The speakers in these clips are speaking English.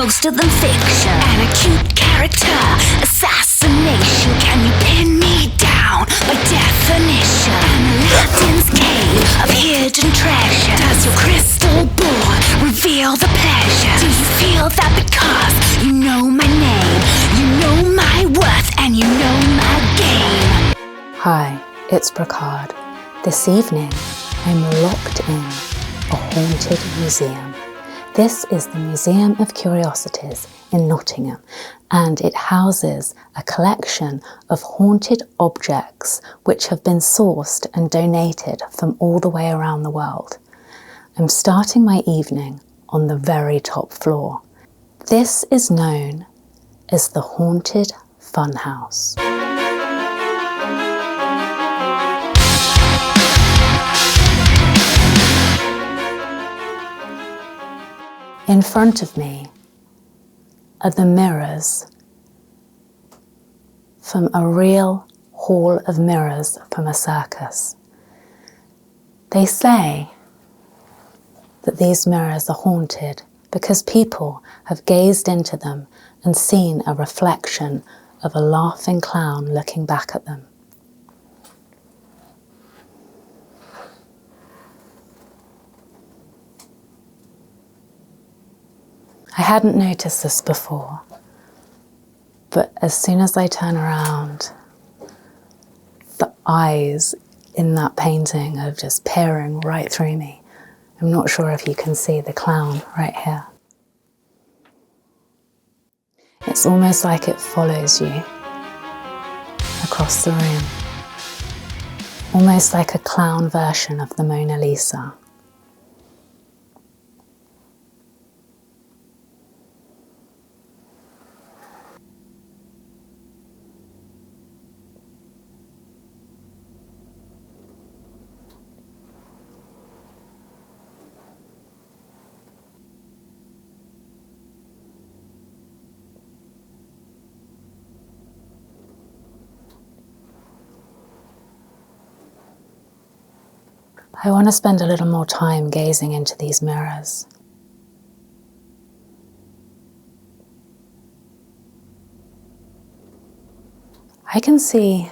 most of them fiction. An acute character assassination. Can you pin me down by definition? An Aladdin's cave of hidden treasure. Does your crystal ball reveal the pleasure? Do you feel that because you know my name, you know my worth, and you know my game? Hi, it's Brocarde. This evening, I'm locked in a haunted museum. This is the Museum of Curiosities in Nottingham, and it houses a collection of haunted objects which have been sourced and donated from all the way around the world. I'm starting my evening on the very top floor. This is known as the Haunted Funhouse. In front of me are the mirrors from a real hall of mirrors from a circus. They say that these mirrors are haunted because people have gazed into them and seen a reflection of a laughing clown looking back at them. I hadn't noticed this before, but as soon as I turn around, the eyes in that painting are just peering right through me. I'm not sure if you can see the clown right here. It's almost like it follows you across the room, almost like a clown version of the Mona Lisa. I want to spend a little more time gazing into these mirrors. I can see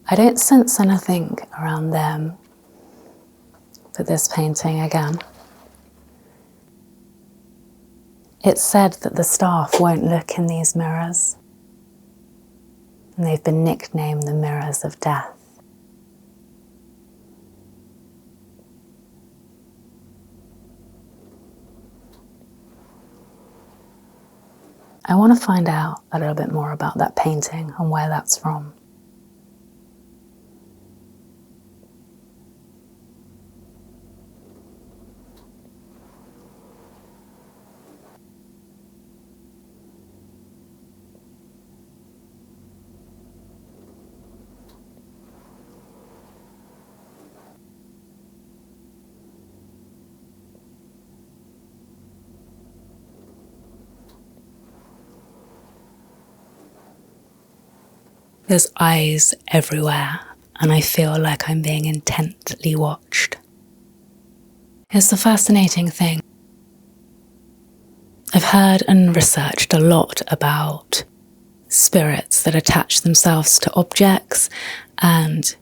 I don't sense anything around them for this painting again. It's said that the staff won't look in these mirrors, and they've been nicknamed the mirrors of death. I want to find out a little bit more about that painting and where that's from. There's eyes everywhere, and I feel like I'm being intently watched. It's a fascinating thing. I've heard and researched a lot about spirits that attach themselves to objects, and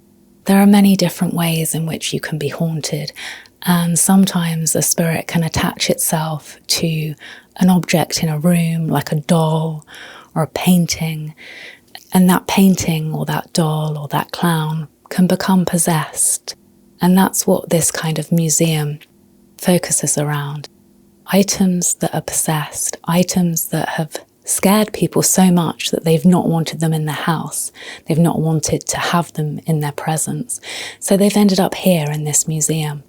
there are many different ways in which you can be haunted, and sometimes a spirit can attach itself to an object in a room, like a doll or a painting, and that painting or that doll or that clown can become possessed. And that's what this kind of museum focuses around. Items that are possessed, items that have scared people so much that they've not wanted them in their house. They've not wanted to have them in their presence. So they've ended up here in this museum.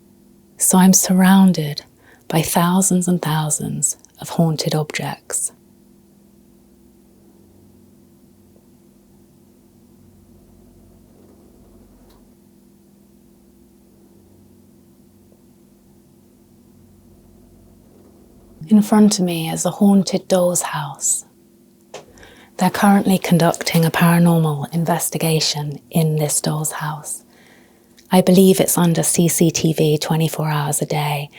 So I'm surrounded by thousands and thousands of haunted objects. In front of me is a haunted doll's house. They're currently conducting a paranormal investigation in this doll's house. I believe it's under CCTV 24 hours a day.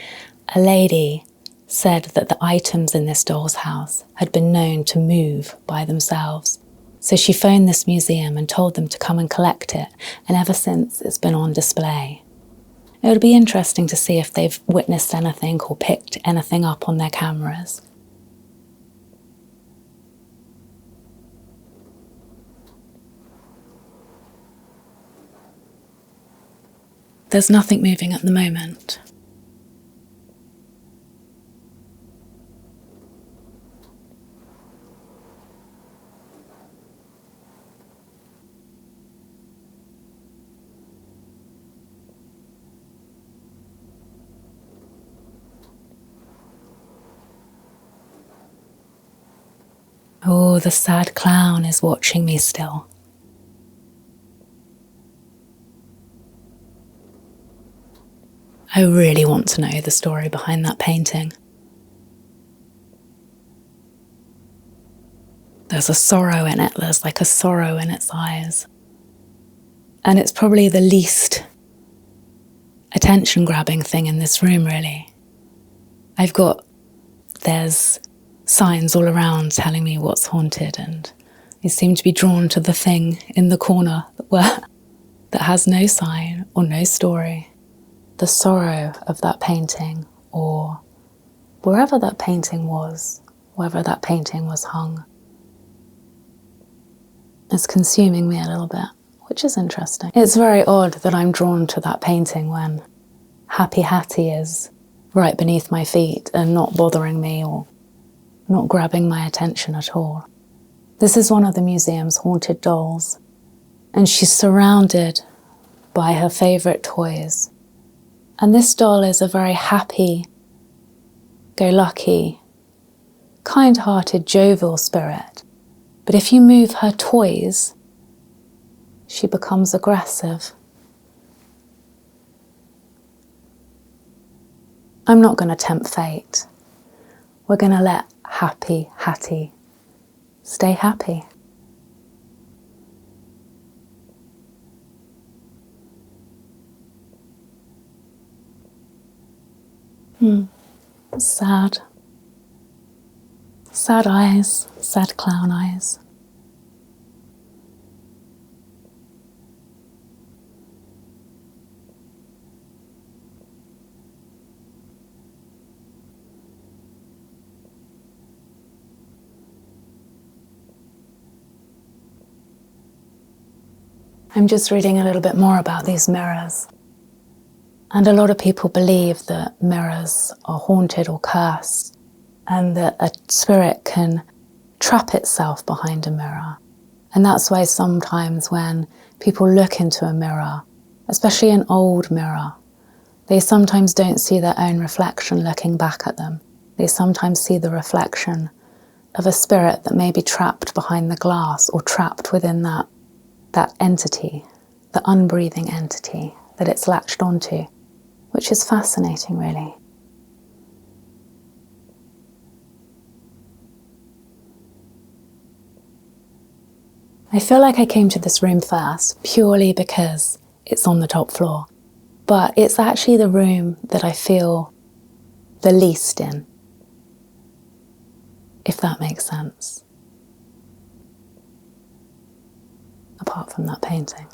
A lady said that the items in this doll's house had been known to move by themselves. So she phoned this museum and told them to come and collect it, and ever since it's been on display. It would be interesting to see if they've witnessed anything or picked anything up on their cameras. There's nothing moving at the moment. Oh, the sad clown is watching me still. I really want to know the story behind that painting. There's a sorrow in it, there's like a sorrow in its eyes. And it's probably the least attention-grabbing thing in this room, really. There's signs all around telling me what's haunted, and I seem to be drawn to the thing in the corner that has no sign or no story. The sorrow of that painting, or wherever that painting was, wherever that painting was hung, is consuming me a little bit, which is interesting. It's very odd that I'm drawn to that painting when Happy Hattie is right beneath my feet and not bothering me or not grabbing my attention at all. This is one of the museum's haunted dolls, and she's surrounded by her favourite toys. And this doll is a very happy, go-lucky, kind-hearted, jovial spirit. But if you move her toys, she becomes aggressive. I'm not going to tempt fate. We're going to let Happy Hattie stay happy. Sad. Sad eyes, sad clown eyes. I'm just reading a little bit more about these mirrors. And a lot of people believe that mirrors are haunted or cursed, and that a spirit can trap itself behind a mirror. And that's why sometimes when people look into a mirror, especially an old mirror, they sometimes don't see their own reflection looking back at them. They sometimes see the reflection of a spirit that may be trapped behind the glass or trapped within that entity, the unbreathing entity that it's latched onto, which is fascinating, really. I feel like I came to this room first purely because it's on the top floor, but it's actually the room that I feel the least in, if that makes sense. Apart from that painting.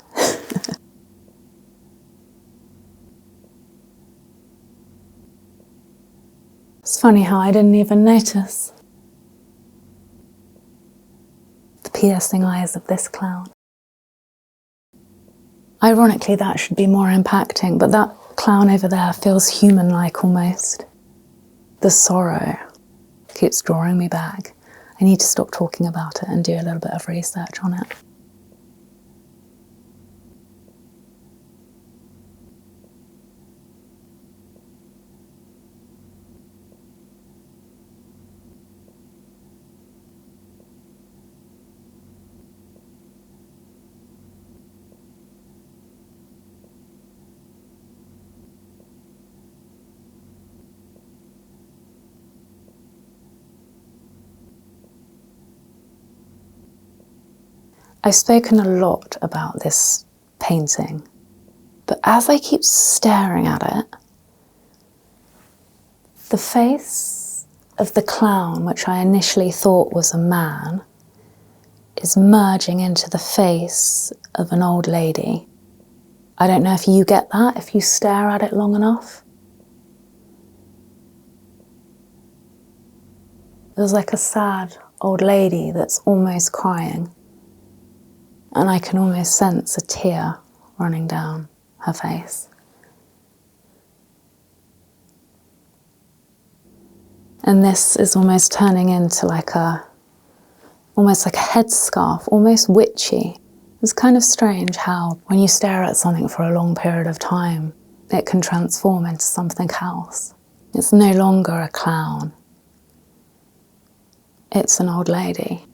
It's funny how I didn't even notice the piercing eyes of this clown. Ironically, that should be more impacting, but that clown over there feels human-like almost. The sorrow keeps drawing me back. I need to stop talking about it and do a little bit of research on it. I've spoken a lot about this painting, but as I keep staring at it, the face of the clown, which I initially thought was a man, is merging into the face of an old lady. I don't know if you get that, if you stare at it long enough. There's like a sad old lady that's almost crying, and I can almost sense a tear running down her face. And this is almost turning into almost like a headscarf, almost witchy. It's kind of strange how when you stare at something for a long period of time, it can transform into something else. It's no longer a clown. It's an old lady.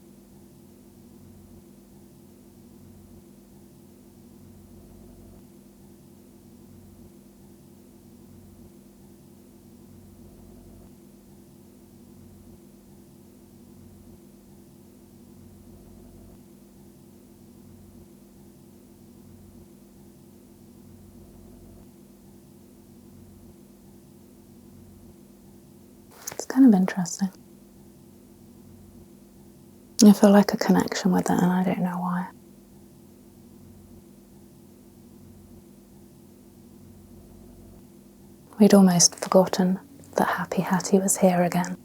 It's kind of interesting. I feel like a connection with it, and I don't know why. We'd almost forgotten that Happy Hattie was here again.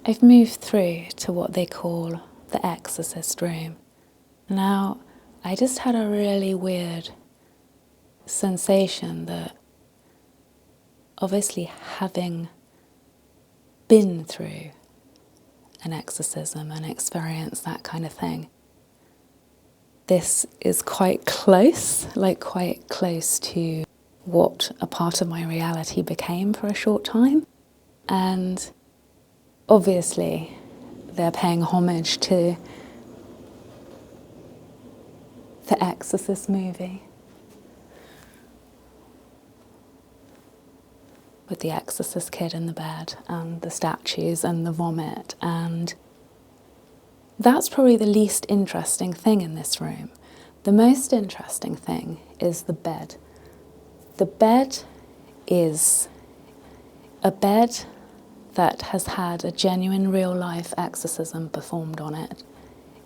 I've moved through to what they call the exorcist room. Now, I just had a really weird sensation that obviously having been through an exorcism and experienced that kind of thing, this is quite close to what a part of my reality became for a short time. And obviously, they're paying homage to the Exorcist movie with the Exorcist kid in the bed and the statues and the vomit. And that's probably the least interesting thing in this room. The most interesting thing is the bed. The bed is a bed that has had a genuine real-life exorcism performed on it.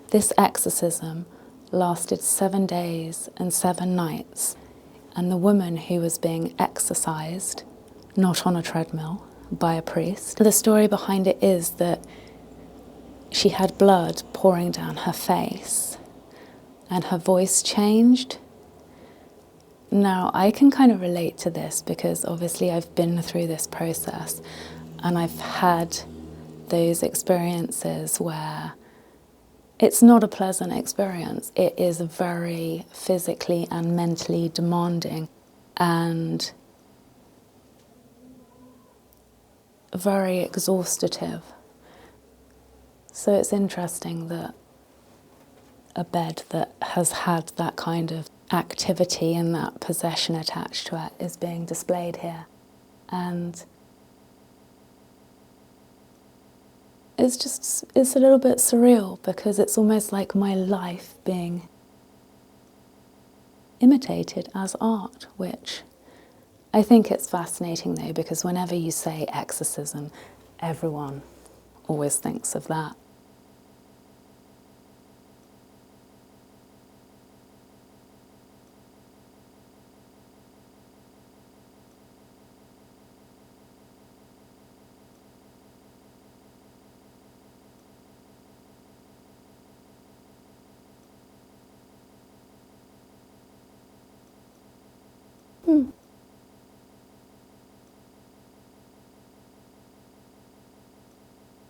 This exorcism lasted 7 days and 7 nights, and the woman who was being exorcised, not on a treadmill, by a priest. The story behind it is that she had blood pouring down her face, and her voice changed. Now, I can kind of relate to this because obviously I've been through this process and I've had those experiences where it's not a pleasant experience. It is very physically and mentally demanding and very exhaustative. So it's interesting that a bed that has had that kind of activity and that possession attached to it is being displayed here. And it's a little bit surreal because it's almost like my life being imitated as art, which I think it's fascinating though, because whenever you say exorcism, everyone always thinks of that.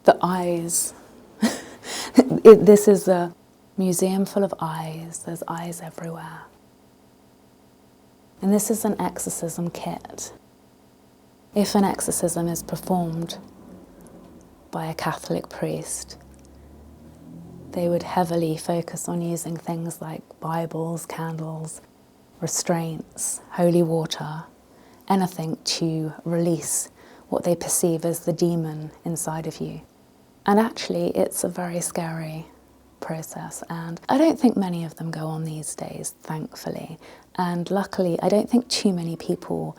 The eyes. This is a museum full of eyes. There's eyes everywhere. And this is an exorcism kit. If an exorcism is performed by a Catholic priest, they would heavily focus on using things like Bibles, candles, restraints, holy water, anything to release what they perceive as the demon inside of you. And actually, it's a very scary process, and I don't think many of them go on these days, thankfully. And luckily, I don't think too many people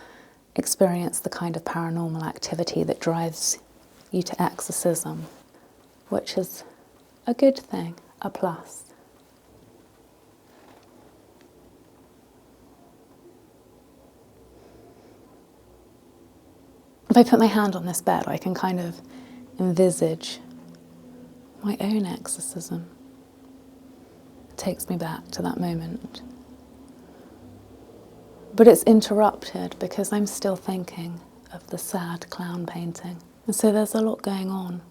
experience the kind of paranormal activity that drives you to exorcism, which is a good thing, a plus. If I put my hand on this bed, I can kind of envisage my own exorcism. It takes me back to that moment. But it's interrupted because I'm still thinking of the sad clown painting. And so there's a lot going on.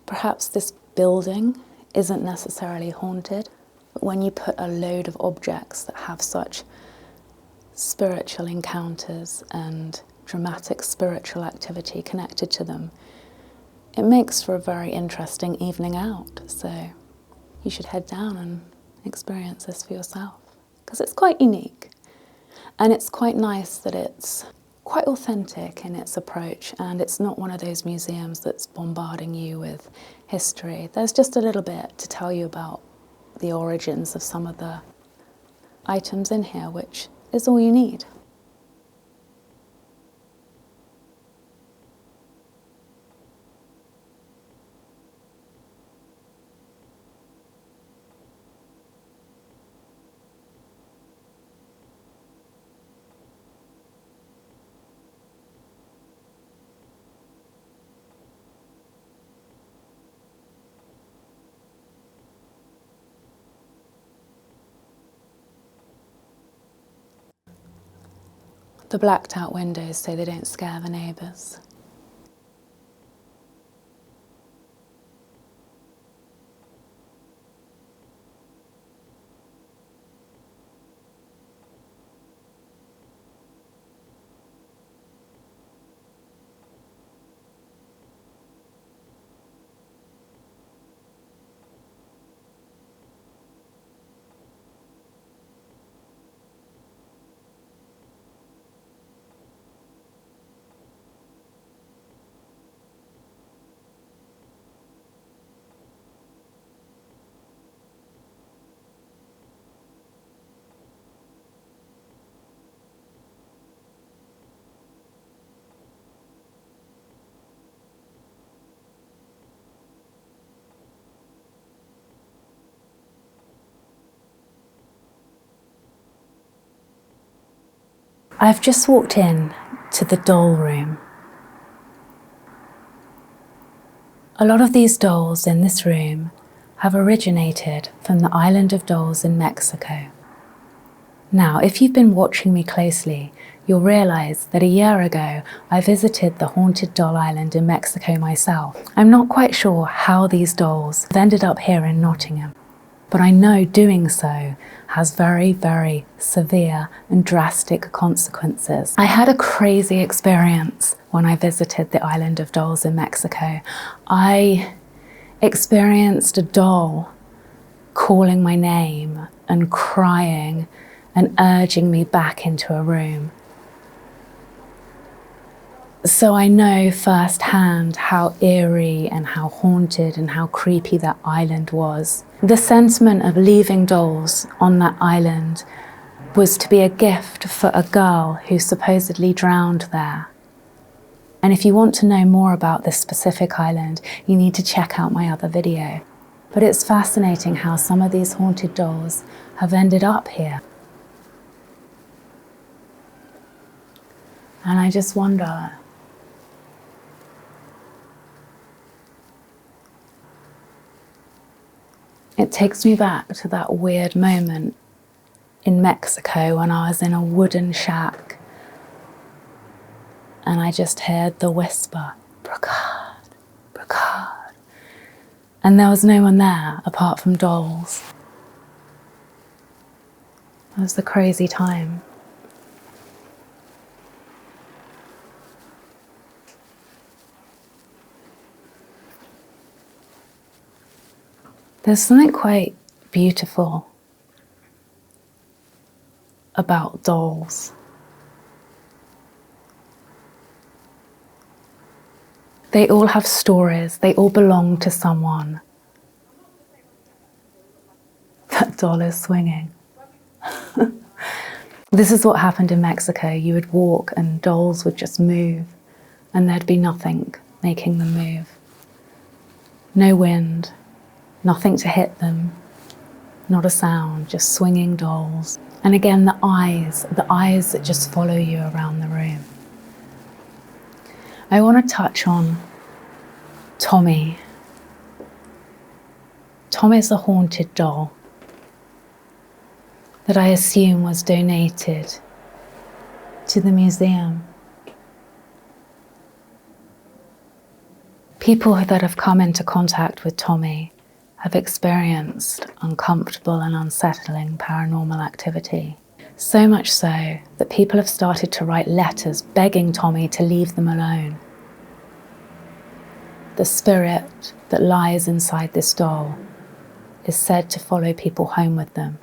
Perhaps this building isn't necessarily haunted, but when you put a load of objects that have such spiritual encounters and dramatic spiritual activity connected to them, it makes for a very interesting evening out. So you should head down and experience this for yourself, because it's quite unique. And it's quite nice that it's quite authentic in its approach, and it's not one of those museums that's bombarding you with history. There's just a little bit to tell you about the origins of some of the items in here, which is all you need. The blacked out windows so they don't scare the neighbours. I've just walked in to the doll room. A lot of these dolls in this room have originated from the island of dolls in Mexico. Now, if you've been watching me closely, you'll realise that a year ago I visited the haunted doll island in Mexico myself. I'm not quite sure how these dolls have ended up here in Nottingham, but I know doing so has very, very severe and drastic consequences. I had a crazy experience when I visited the island of dolls in Mexico. I experienced a doll calling my name and crying and urging me back into a room. So I know firsthand how eerie and how haunted and how creepy that island was. The sentiment of leaving dolls on that island was to be a gift for a girl who supposedly drowned there. And if you want to know more about this specific island, you need to check out my other video. But it's fascinating how some of these haunted dolls have ended up here. And I just wonder, it takes me back to that weird moment in Mexico when I was in a wooden shack and I just heard the whisper, Brocarde, Brocarde. And there was no one there apart from dolls. It was a crazy time. There's something quite beautiful about dolls. They all have stories, they all belong to someone. That doll is swinging. This is what happened in Mexico. You would walk and dolls would just move and there'd be nothing making them move. No wind, nothing to hit them, not a sound, just swinging dolls. And again, the eyes that just follow you around the room. I want to touch on Tommy. Tommy's a haunted doll that I assume was donated to the museum. People that have come into contact with Tommy have experienced uncomfortable and unsettling paranormal activity. So much so that people have started to write letters begging Tommy to leave them alone. The spirit that lies inside this doll is said to follow people home with them.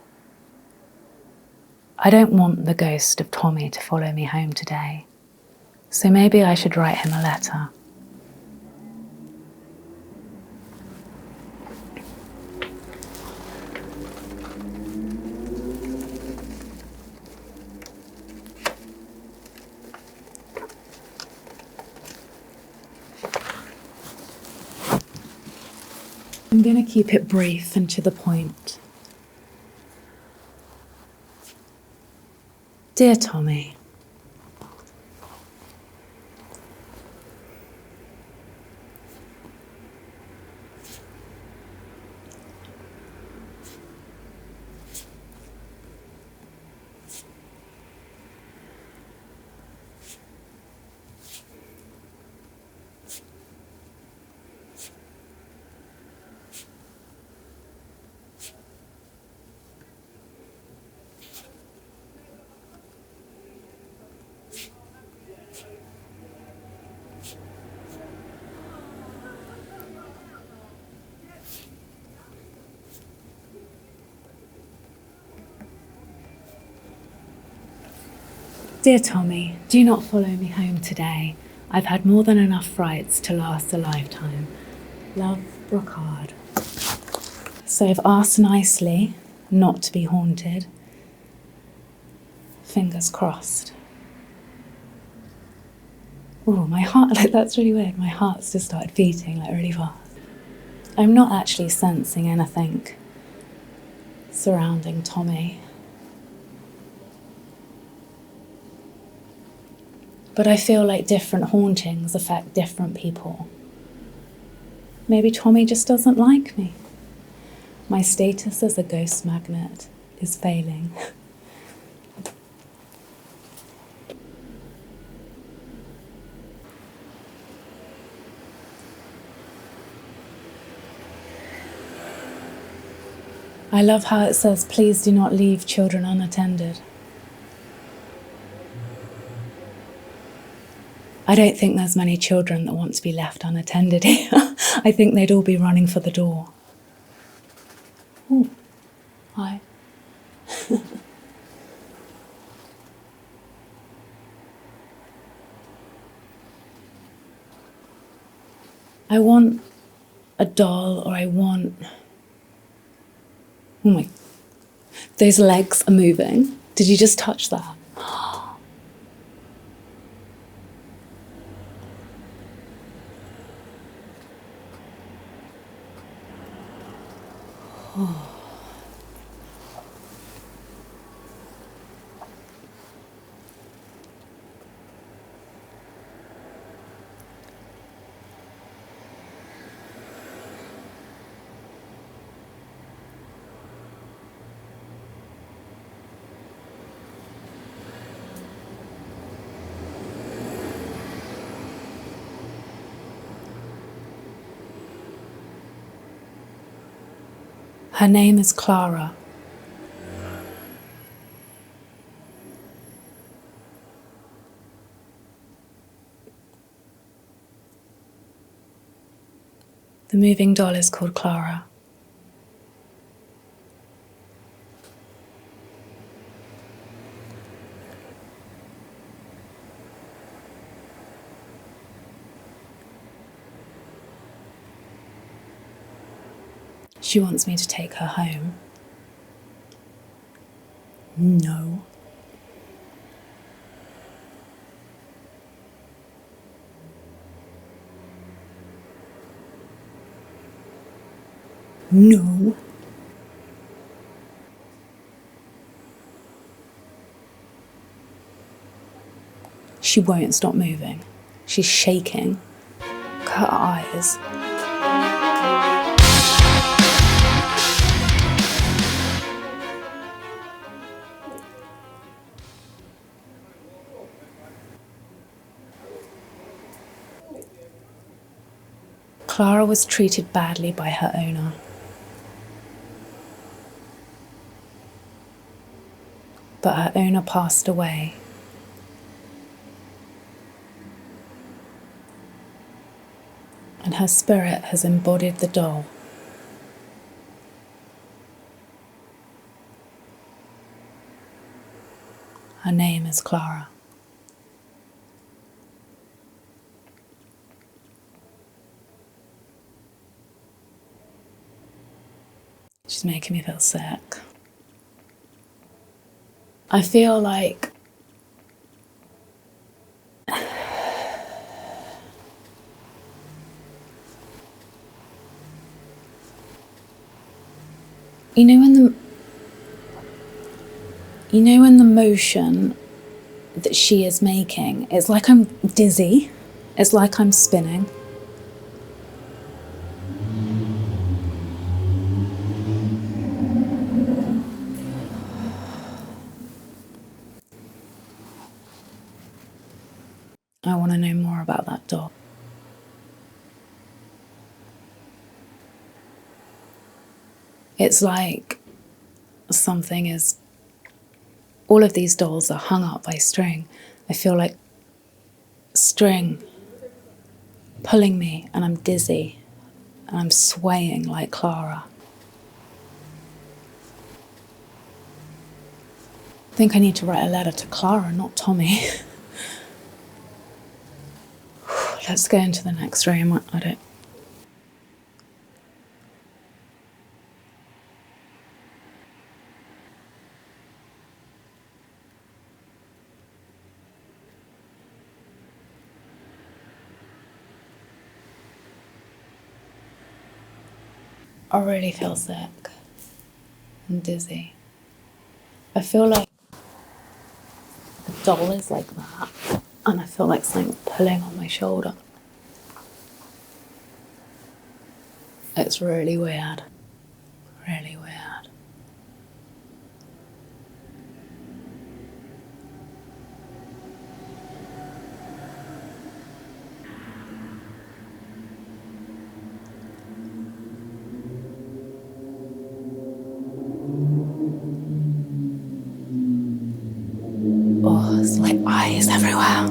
I don't want the ghost of Tommy to follow me home today, so maybe I should write him a letter. I'm going to keep it brief and to the point. Dear Tommy, Dear Tommy, do not follow me home today. I've had more than enough frights to last a lifetime. Love, Brocarde. So I've asked nicely not to be haunted. Fingers crossed. Oh, my heart, that's really weird. My heart's just started beating really fast. I'm not actually sensing anything surrounding Tommy. But I feel like different hauntings affect different people. Maybe Tommy just doesn't like me. My status as a ghost magnet is failing. I love how it says, please do not leave children unattended. I don't think there's many children that want to be left unattended here. I think they'd all be running for the door. Oh, hi. I want a doll, or I want... Oh my... Those legs are moving. Did you just touch that? Her name is Clara. The moving doll is called Clara. She wants me to take her home. No. No. She won't stop moving. She's shaking. Look at her eyes. Clara was treated badly by her owner. But her owner passed away. And her spirit has embodied the doll. Her name is Clara. She's making me feel sick. I feel like you know when the motion that she is making, it's like I'm dizzy, it's like I'm spinning. I want to know more about that doll. It's like something is... All of these dolls are hung up by string. I feel like string pulling me, and I'm dizzy, and I'm swaying like Clara. I think I need to write a letter to Clara, not Tommy. Let's go into the next room. I really feel sick and dizzy. I feel like the doll is like that, and I feel like something's pulling on my shoulder. It's really weird. Really weird. Oh, it's like eyes everywhere.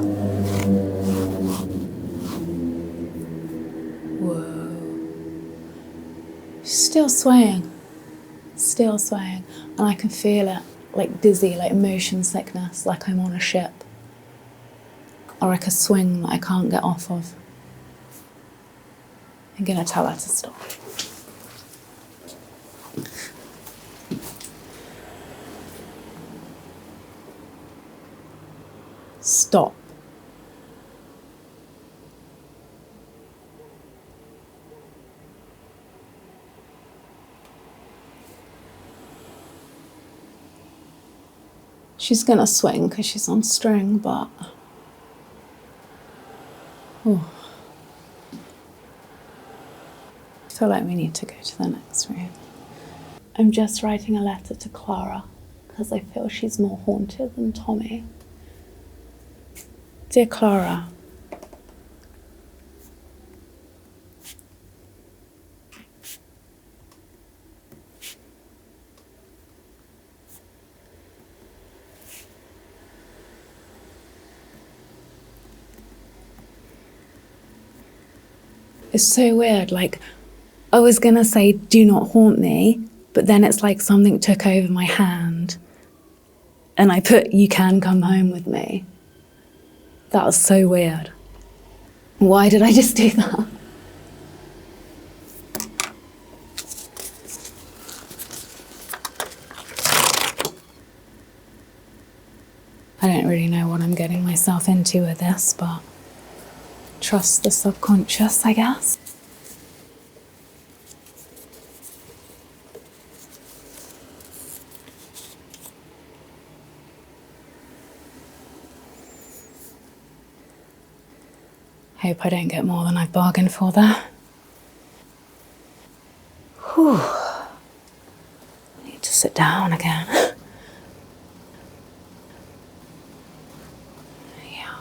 Whoa. Still swaying. Still swaying. And I can feel it, like dizzy, like motion sickness, like I'm on a ship. Or like a swing that I can't get off of. I'm going to tell her to stop. Stop. She's going to swing because she's on string, but... Oh. I feel like we need to go to the next room. I'm just writing a letter to Clara because I feel she's more haunted than Tommy. Dear Clara, it's so weird, like, I was gonna say, do not haunt me, but then it's like something took over my hand and I put, you can come home with me. That was so weird. Why did I just do that? I don't really know what I'm getting myself into with this, but trust the subconscious, I guess. Hope I don't get more than I've bargained for there. Whew. I need to sit down again. Yeah.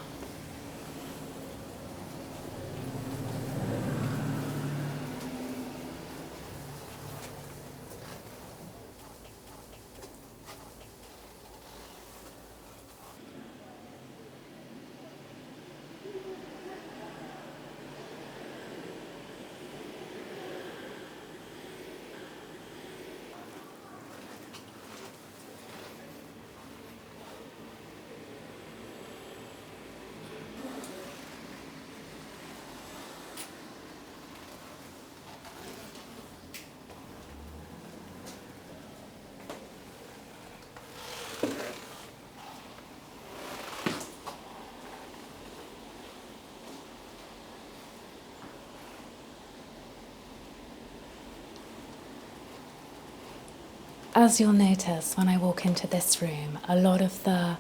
As you'll notice when I walk into this room, a lot of the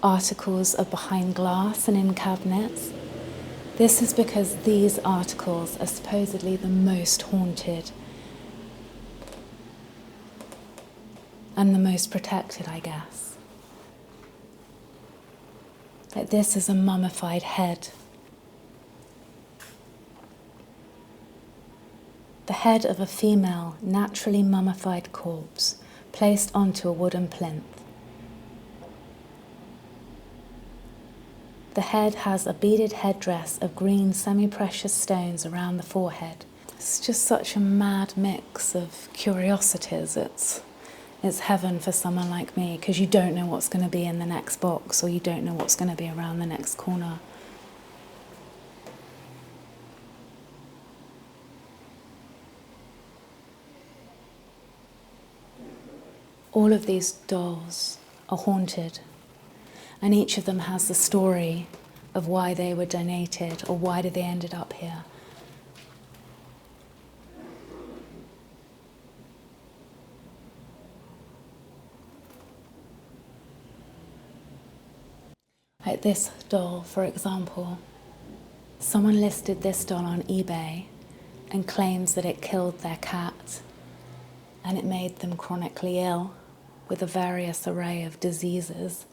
articles are behind glass and in cabinets. This is because these articles are supposedly the most haunted and the most protected, I guess. Like this is a mummified head. The head of a female, naturally mummified corpse placed onto a wooden plinth. The head has a beaded headdress of green semi-precious stones around the forehead. It's just such a mad mix of curiosities. It's heaven for someone like me because you don't know what's going to be in the next box or you don't know what's going to be around the next corner. All of these dolls are haunted, and each of them has the story of why they were donated or why they ended up here. Like this doll, for example, someone listed this doll on eBay and claims that it killed their cat and it made them chronically ill with a various array of diseases.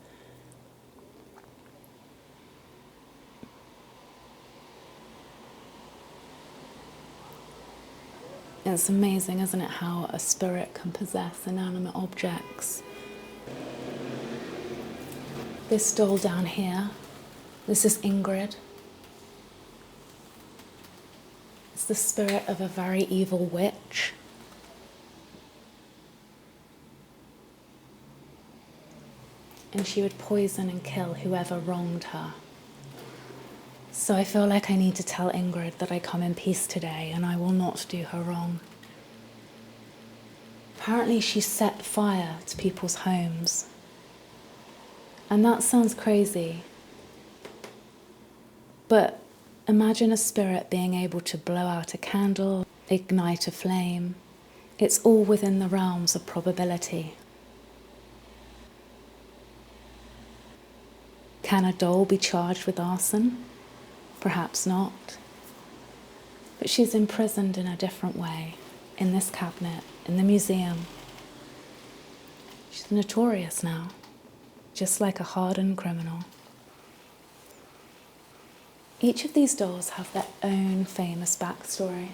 It's amazing, isn't it, how a spirit can possess inanimate objects. This doll down here, this is Ingrid. It's the spirit of a very evil witch. And she would poison and kill whoever wronged her. So I feel like I need to tell Ingrid that I come in peace today and I will not do her wrong. Apparently she set fire to people's homes. And that sounds crazy. But imagine a spirit being able to blow out a candle, ignite a flame. It's all within the realms of probability. Can a doll be charged with arson? Perhaps not. But she's imprisoned in a different way, in this cabinet, in the museum. She's notorious now, just like a hardened criminal. Each of these dolls have their own famous backstory.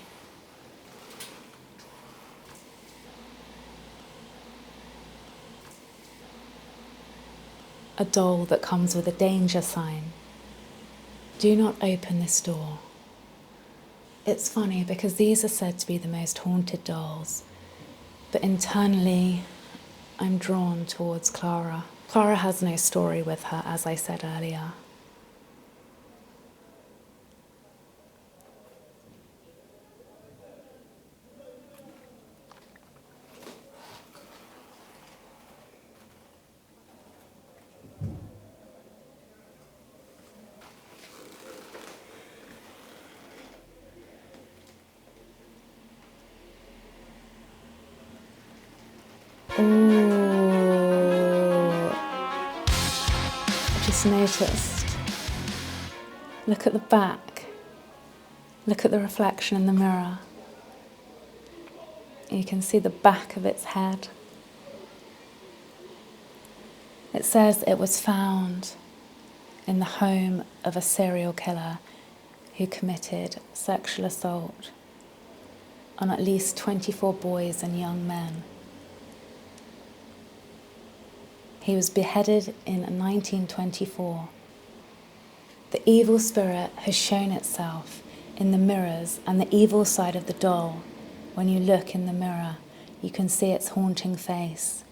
A doll that comes with a danger sign. Do not open this door. It's funny because these are said to be the most haunted dolls, but internally I'm drawn towards Clara. Clara has no story with her, as I said earlier. I just noticed. Look at the back. Look at the reflection in the mirror. You can see the back of its head. It says it was found in the home of a serial killer who committed sexual assault on at least 24 boys and young men. He was beheaded in 1924. The evil spirit has shown itself in the mirrors, and the evil side of the doll, when you look in the mirror, you can see its haunting face.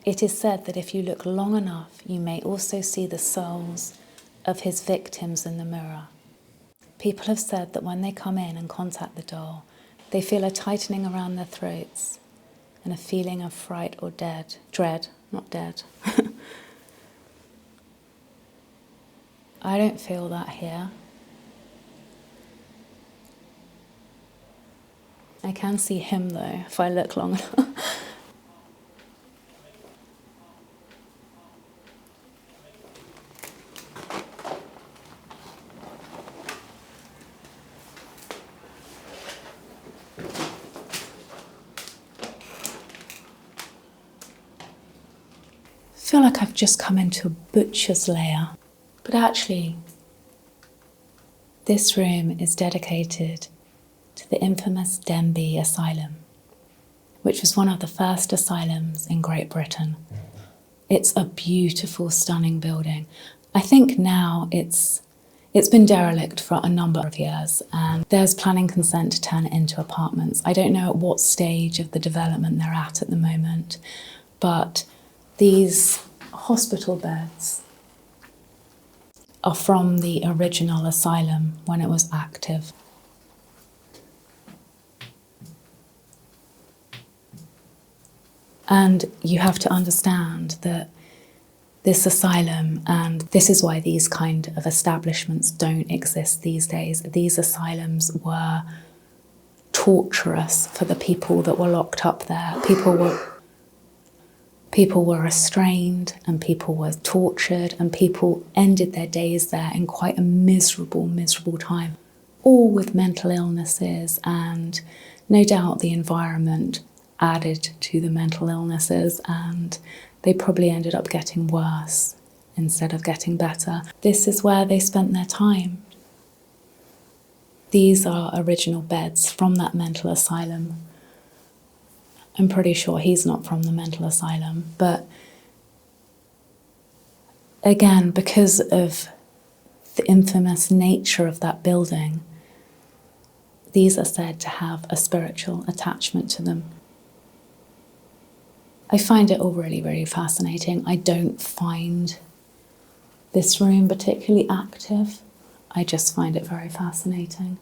It is said that if you look long enough, you may also see the souls of his victims in the mirror. People have said that when they come in and contact the doll, they feel a tightening around their throats and a feeling of fright or dread, not dead. I don't feel that here. I can see him though, if I look long enough. I feel like I've just come into a butcher's lair. But actually, this room is dedicated to the infamous Denbigh Asylum, which was one of the first asylums in Great Britain. It's a beautiful, stunning building. I think now it's been derelict for a number of years, and there's planning consent to turn it into apartments. I don't know at what stage of the development they're at the moment, but these hospital beds are from the original asylum when it was active. And you have to understand that this asylum, and this is why these kind of establishments don't exist these days, these asylums were torturous for the people that were locked up there. People were restrained and people were tortured and people ended their days there in quite a miserable, miserable time, all with mental illnesses, and no doubt the environment added to the mental illnesses, and they probably ended up getting worse instead of getting better. This is where they spent their time. These are original beds from that mental asylum. I'm pretty sure he's not from the mental asylum, but again, because of the infamous nature of that building, these are said to have a spiritual attachment to them. I find it all really, really fascinating. I don't find this room particularly active. I just find it very fascinating.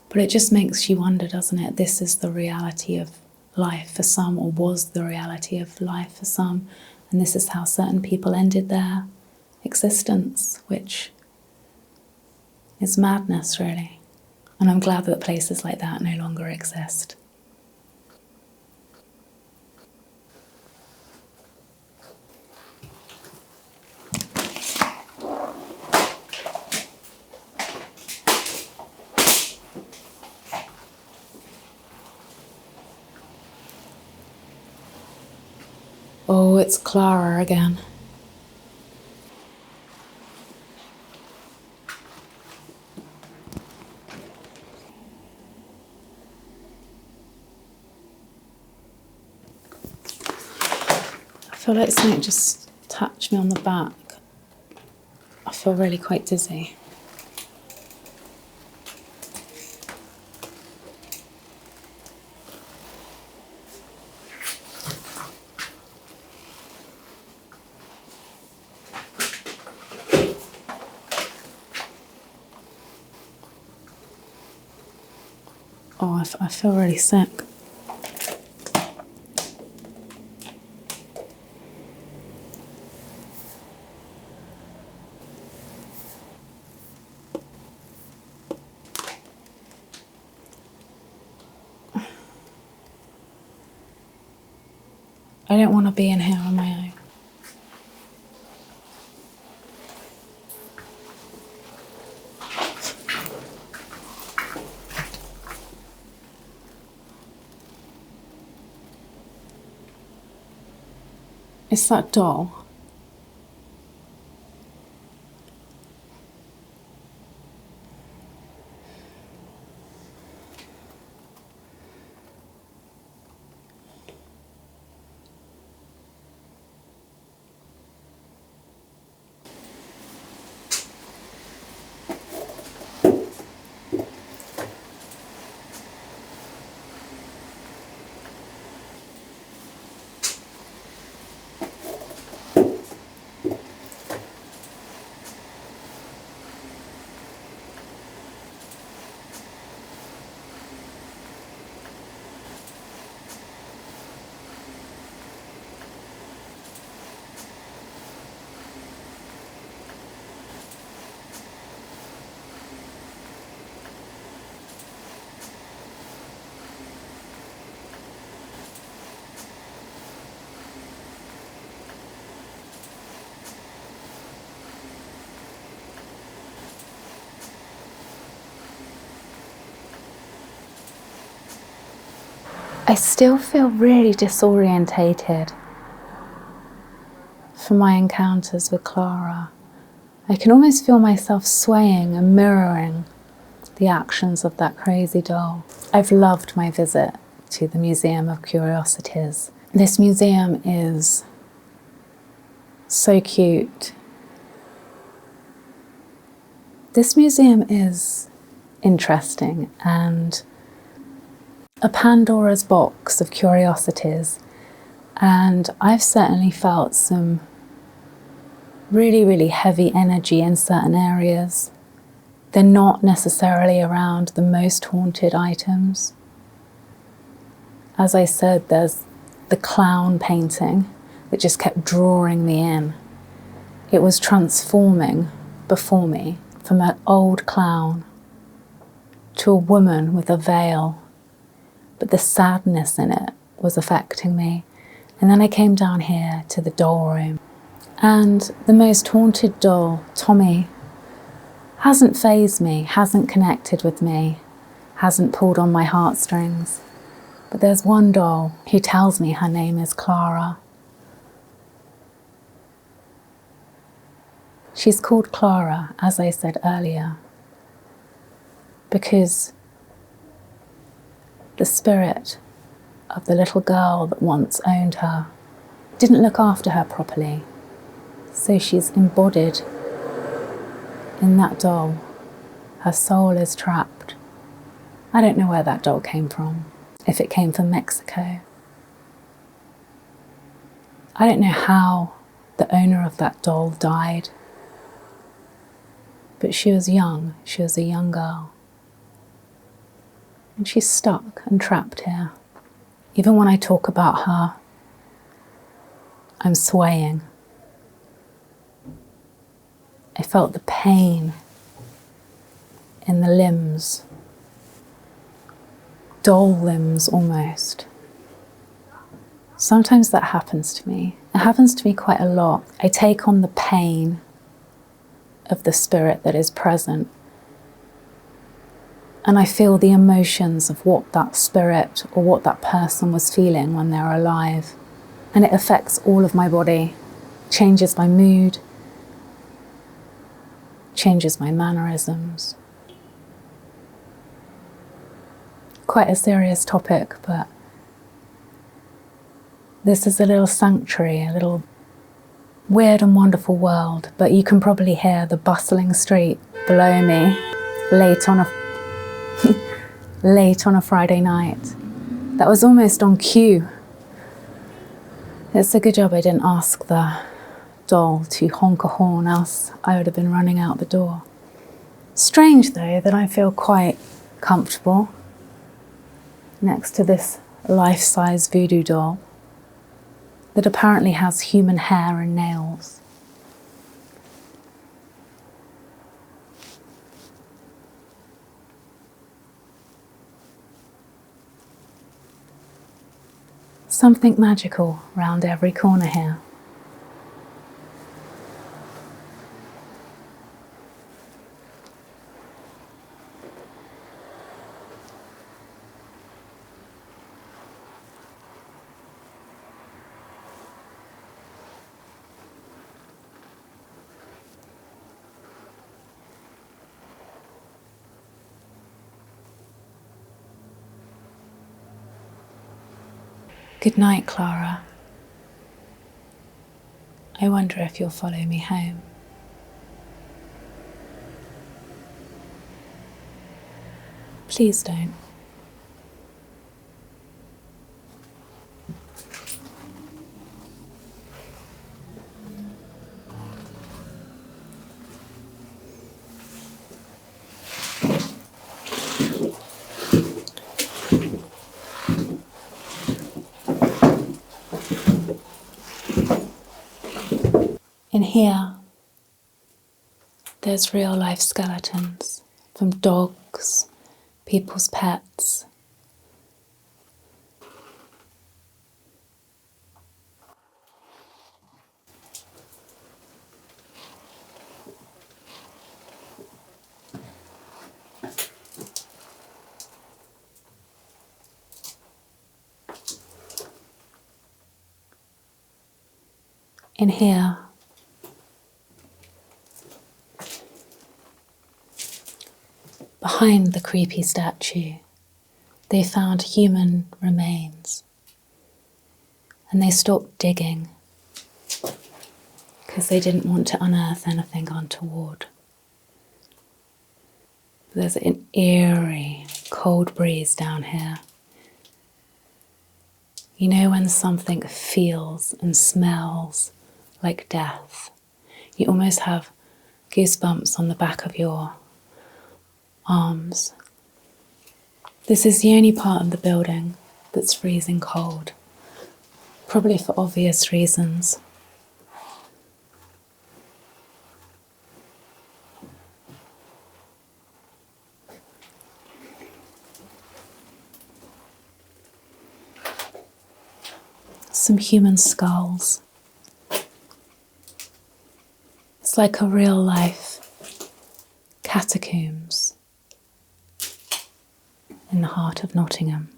But it just makes you wonder, doesn't it? This is the reality of life for some, or was the reality of life for some. And this is how certain people ended their existence, which is madness, really. And I'm glad that places like that no longer exist. Oh, it's Clara again. I feel like something just touched me on the back. I feel really quite dizzy. Oh, I feel really sick. I don't want to be in here on my own. It's that doll. I still feel really disorientated from my encounters with Clara. I can almost feel myself swaying and mirroring the actions of that crazy doll. I've loved my visit to the Museum of Curiosities. This museum is so cute. This museum is interesting and a Pandora's box of curiosities, and I've certainly felt some really heavy energy in certain areas. They're not necessarily around the most haunted items. As I said, there's the clown painting that just kept drawing me in. It was transforming before me from an old clown to a woman with a veil, but the sadness in it was affecting me. And then I came down here to the doll room, and the most haunted doll, Tommy, hasn't fazed me, hasn't connected with me, hasn't pulled on my heartstrings. But there's one doll who tells me her name is Clara. She's called Clara, as I said earlier, because the spirit of the little girl that once owned her didn't look after her properly. So she's embodied in that doll. Her soul is trapped. I don't know where that doll came from, if it came from Mexico. I don't know how the owner of that doll died. But she was young, she was a young girl. And she's stuck and trapped here. Even when I talk about her, I'm swaying. I felt the pain in the limbs, doll limbs almost. Sometimes that happens to me. It happens to me quite a lot. I take on the pain of the spirit that is present, and I feel the emotions of what that spirit or what that person was feeling when they're alive. And it affects all of my body, changes my mood, changes my mannerisms. Quite a serious topic, but this is a little sanctuary, a little weird and wonderful world. But you can probably hear the bustling street below me late on a Friday night. That was almost on cue. It's a good job I didn't ask the doll to honk a horn, else I would have been running out the door. Strange though that I feel quite comfortable next to this life-size voodoo doll that apparently has human hair and nails. Something magical round every corner here. Good night, Clara. I wonder if you'll follow me home. Please don't. In here, there's real life skeletons from dogs, people's pets. In here, behind the creepy statue, they found human remains. And they stopped digging because they didn't want to unearth anything untoward. There's an eerie, cold breeze down here. You know when something feels and smells like death? You almost have goosebumps on the back of your arms. This is the only part of the building that's freezing cold, probably for obvious reasons. Some human skulls. It's like a real life catacombs in the heart of Nottingham.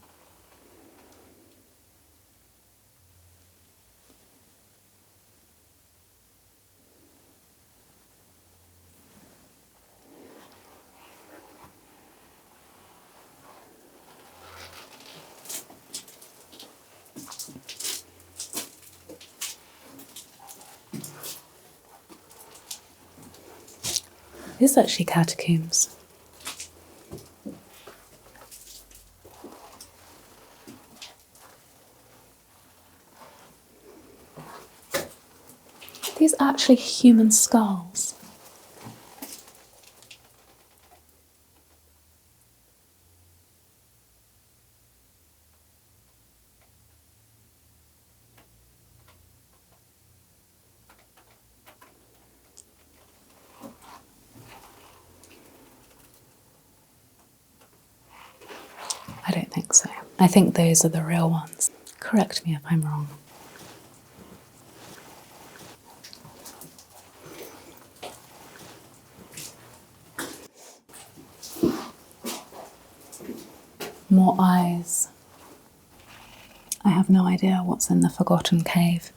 It's actually catacombs. These are actually human skulls. don't think so. I think those are the real ones. Correct me if I'm wrong. More eyes. I have no idea what's in the forgotten cave.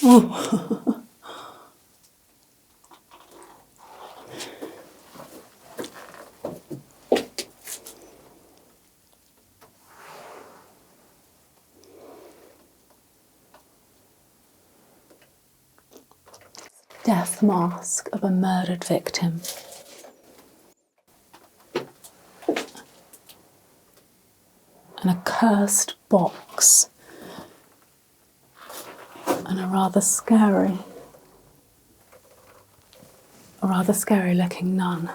Oh. Death mask of a murdered victim. And a cursed box. And a rather scary looking nun.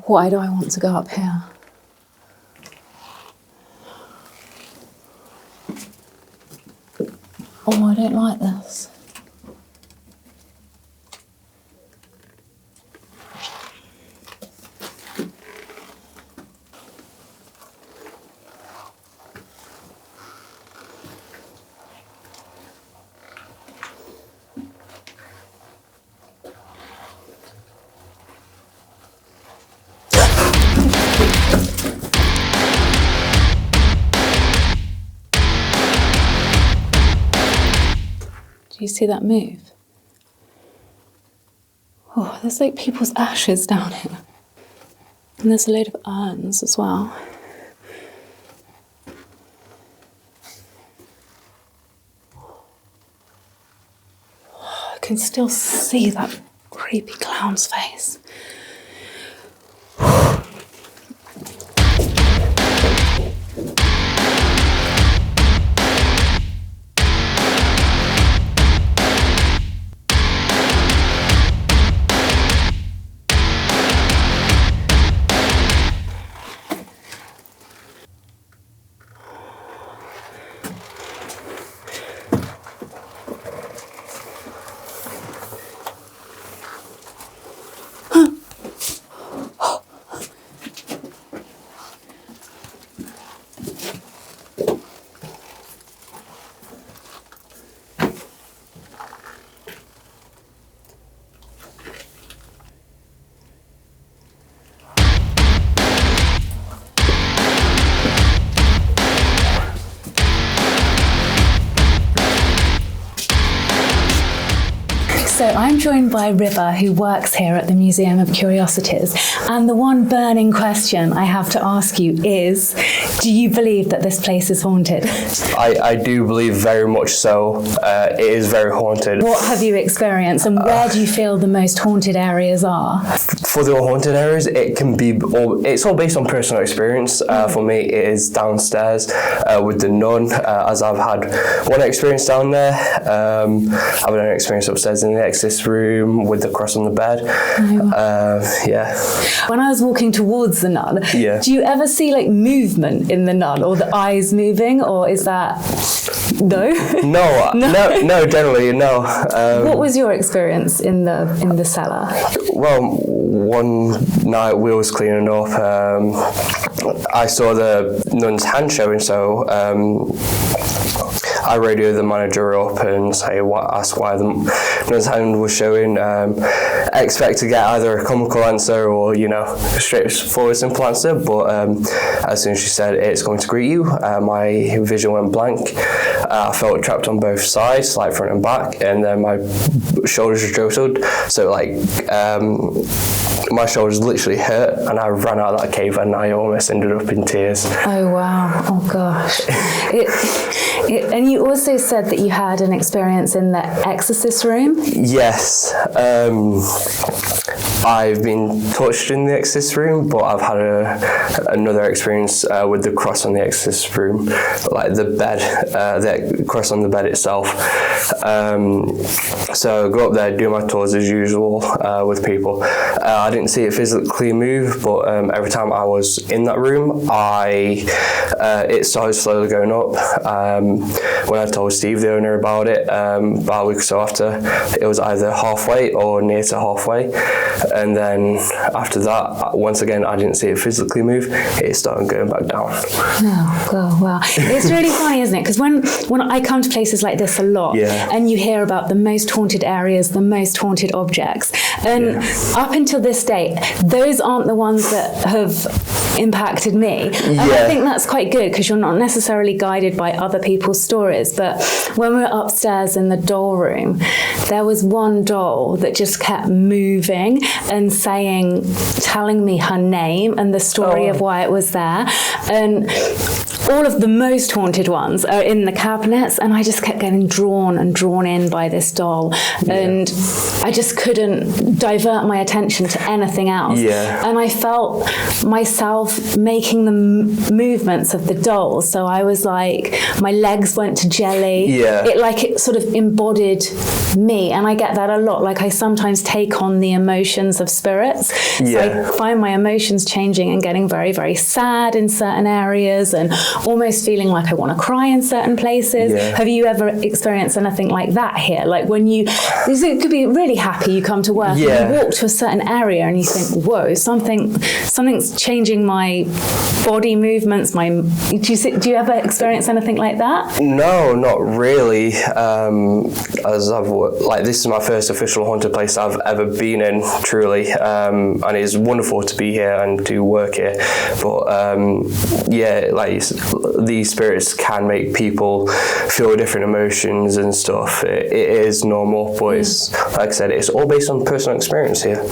Why do I want to go up here? Oh, I don't like this. Do you see that move? Oh, there's like people's ashes down here. And there's a load of urns as well. I can still see that creepy clown's face. So I'm joined by River, who works here at the Museum of Curiosities. And the one burning question I have to ask you is, do you believe that this place is haunted? I do believe very much so. It is very haunted. What have you experienced and where do you feel the most haunted areas are? For the haunted areas, it's all based on personal experience. For me, it is downstairs with the nun, as I've had one experience down there. I've had an experience upstairs in the exorcist room with the cross on the bed. Yeah. When I was walking towards the nun, do you ever see like movement in the nun or the eyes moving, or is that no? No, generally no. What was your experience in the cellar? Well, one night we was cleaning up. I saw the nun's hand showing, so I radioed the manager up and asked why the nun's hand was showing. Expect to get either a comical answer or, straightforward simple answer, but as soon as she said it's going to greet you, my vision went blank. I felt trapped on both sides, like front and back, and then my shoulders were jostled, so my shoulders literally hurt, and I ran out of that cave, and I almost ended up in tears. Oh wow! Oh gosh! And you also said that you had an experience in the exorcist room. Yes, I've been touched in the exorcist room, but I've had another experience with the cross on the exorcist room, like the bed, the cross on the bed itself. So I go up there, do my tours as usual with people. I didn't see it physically move, but every time I was in that room, it started slowly going up. When I told Steve, the owner, about it, about a week or so after, it was either halfway or near to halfway. And then after that, once again, I didn't see it physically move. It started going back down. Oh, God, wow. It's really funny, isn't it? Because when I come to places like this a lot, and you hear about the most haunted areas, the most haunted objects, and up until this day, those aren't the ones that have impacted me. And I think that's quite good, because you're not necessarily guided by other people's stories. But when we were upstairs in the doll room, there was one doll that just kept moving and telling me her name and the story of why it was there. And all of the most haunted ones are in the cabinets, and I just kept getting drawn in by this doll, and I just couldn't divert my attention to anything else. And I felt myself making the movements of the doll, so I was like, my legs went to jelly. It sort of embodied me, and I get that a lot. Like, I sometimes take on the emotions of spirits, so I find my emotions changing and getting very, very sad in certain areas, and almost feeling like I want to cry in certain places. Have you ever experienced anything like that here? Like, when it could be really happy, you come to work and you walk to a certain area and you think, whoa, something's changing my body movements. Do you ever experience anything like that? No, not really. This is my first official haunted place I've ever been in, truly, and it's wonderful to be here and to work here. But these spirits can make people feel different emotions and stuff. It is normal, but it's, like I said, it's all based on personal experience here.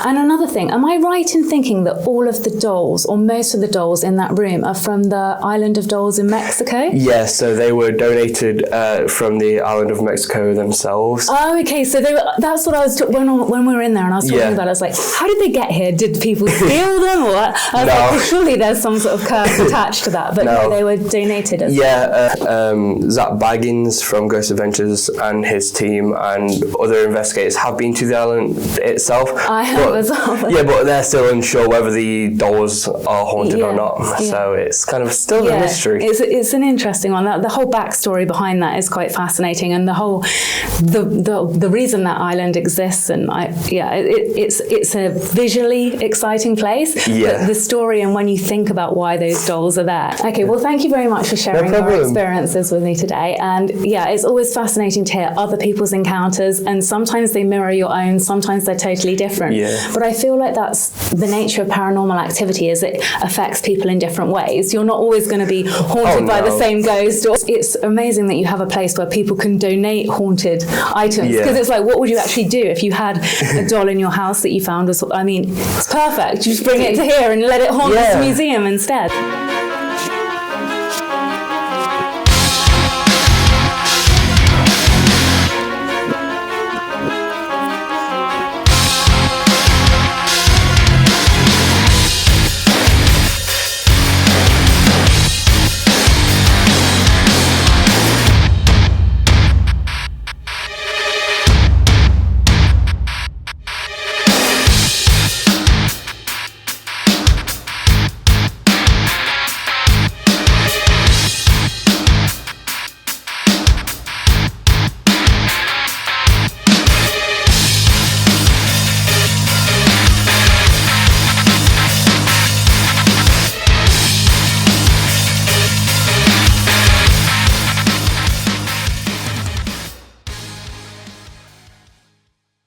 And another thing, am I right in thinking that all of the dolls, or most of the dolls in that room, are from the island of dolls in Mexico? Yes, so they were donated from the island of Mexico themselves. Oh, okay, so that's what I was when we were in there, and I was talking about it, I was like, how did they get here? Did people steal them, or what? I was like, well, surely there's some sort of curse attached to that, but no, they were donated as Zach Baggins from Ghost Adventures and his team and other investigators have been to the island itself. I have as well. Yeah, but they're still unsure whether the dolls are haunted or not. So it's kind of still a mystery. It's an interesting one. The whole backstory behind that is quite fascinating, and the reason that island exists, and it's a visually exciting place. But the story, and when you think about why those dolls are there. Okay, well, thank you very much for sharing your experiences with me today. And it's always fascinating to hear other people's encounters, and sometimes they mirror your own, sometimes they're totally different. But I feel like that's the nature of paranormal activity, is it affects people in different ways. You're not always going to be haunted by the same ghost. It's amazing that you have a place where people can donate haunted items, because it's like, what would you actually do if you had a doll in your house that you found it's perfect. You just bring it to here and let it haunt this museum instead.